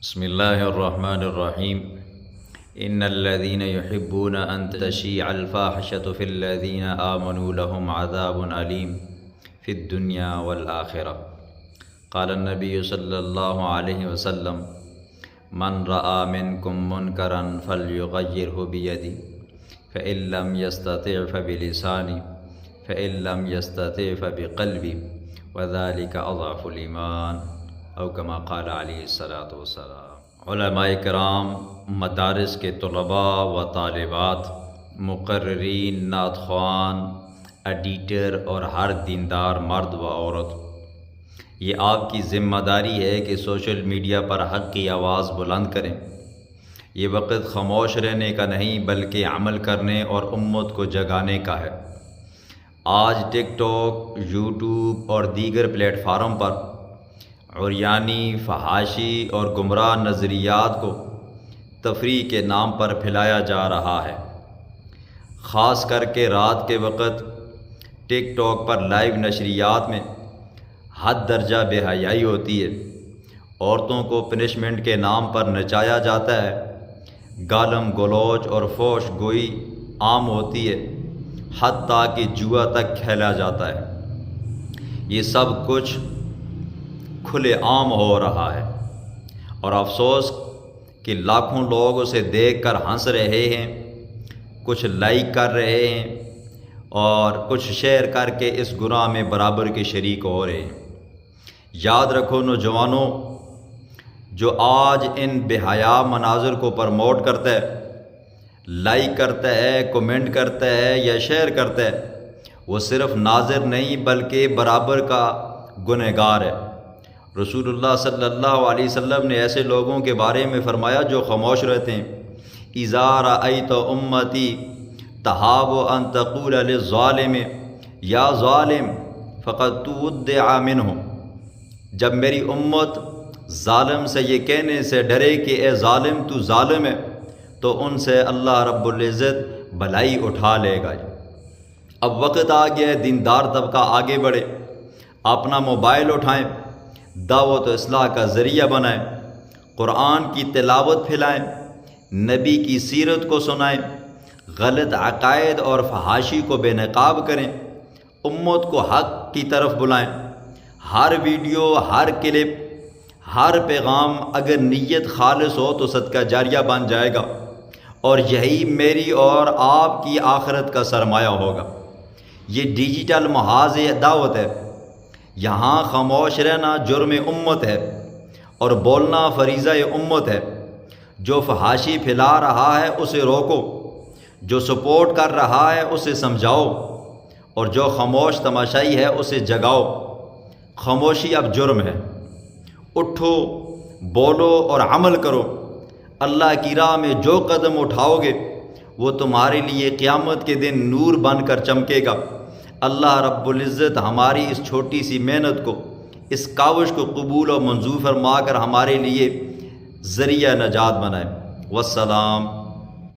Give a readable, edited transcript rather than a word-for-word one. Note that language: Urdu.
بسم اللہ الرحمن الرحیم ان الذين يحبون ان تشيع الفاحشة في الذين آمنوا لهم عذاب علیم في الدنيا والآخرة قال النبي صلی اللہ علیہ وسلم من رأى منكم منکرا فليغيره بيده فإن لم يستطع فبلسانه فإن لم يستطع فبقلبه وذلك اضعف الایمان او کما قال علیہ الصلاۃ والسلام۔ علماء کرام، مدارس کے طلباء و طالبات، مقررین، نعت خوان، ایڈیٹر اور ہر دیندار مرد و عورت، یہ آپ کی ذمہ داری ہے کہ سوشل میڈیا پر حق کی آواز بلند کریں۔ یہ وقت خاموش رہنے کا نہیں بلکہ عمل کرنے اور امت کو جگانے کا ہے۔ آج ٹک ٹاک، یوٹیوب اور دیگر پلیٹ فارم پر عریانی، فحاشی اور گمراہ نظریات کو تفریح کے نام پر پھیلایا جا رہا ہے۔ خاص کر کے رات کے وقت ٹک ٹاک پر لائیو نشریات میں حد درجہ بے حیائی ہوتی ہے۔ عورتوں کو پنشمنٹ کے نام پر نچایا جاتا ہے، گالم گلوچ اور فحش گوئی عام ہوتی ہے، حتیٰ کہ جوا تک کھیلا جاتا ہے۔ یہ سب کچھ کھلے عام ہو رہا ہے اور افسوس کہ لاکھوں لوگ اسے دیکھ کر ہنس رہے ہیں، کچھ لائک کر رہے ہیں اور کچھ شیئر کر کے اس گناہ میں برابر کے شریک ہو رہے ہیں۔ یاد رکھو نوجوانوں، جو آج ان بے حیا مناظر کو پروموٹ کرتا ہے، لائک کرتا ہے، کمنٹ کرتا ہے یا شیئر کرتا ہے، وہ صرف ناظر نہیں بلکہ برابر کا گنہگار ہے۔ رسول اللہ صلی اللہ علیہ وسلم نے ایسے لوگوں کے بارے میں فرمایا جو خاموش رہتے ہیں۔ اذا رأیت امتی تہاب ان تقول للظالم یا ظالم فقد تودع منہ، جب میری امت ظالم سے یہ کہنے سے ڈرے کہ اے ظالم تو ظالم ہے، تو ان سے اللہ رب العزت بھلائی اٹھا لے گا۔ اب وقت آ گیا ہے دیندار طبقہ آگے بڑھے، اپنا موبائل اٹھائیں، دعوت و اصلاح کا ذریعہ بنائیں، قرآن کی تلاوت پھیلائیں، نبی کی سیرت کو سنائیں، غلط عقائد اور فحاشی کو بے نقاب کریں، امت کو حق کی طرف بلائیں۔ ہر ویڈیو، ہر کلپ، ہر پیغام اگر نیت خالص ہو تو صدقہ جاریہ بن جائے گا اور یہی میری اور آپ کی آخرت کا سرمایہ ہوگا۔ یہ ڈیجیٹل محاذ دعوت ہے، یہاں خاموش رہنا جرم امت ہے اور بولنا فریضہ امت ہے۔ جو فحاشی پھیلا رہا ہے اسے روکو، جو سپورٹ کر رہا ہے اسے سمجھاؤ اور جو خاموش تماشائی ہے اسے جگاؤ۔ خاموشی اب جرم ہے، اٹھو، بولو اور عمل کرو۔ اللہ کی راہ میں جو قدم اٹھاؤ گے وہ تمہارے لیے قیامت کے دن نور بن کر چمکے گا۔ اللہ رب العزت ہماری اس چھوٹی سی محنت کو، اس کاوش کو قبول و منظور فرما کر ہمارے لیے ذریعہ نجات بنائے۔ والسلام۔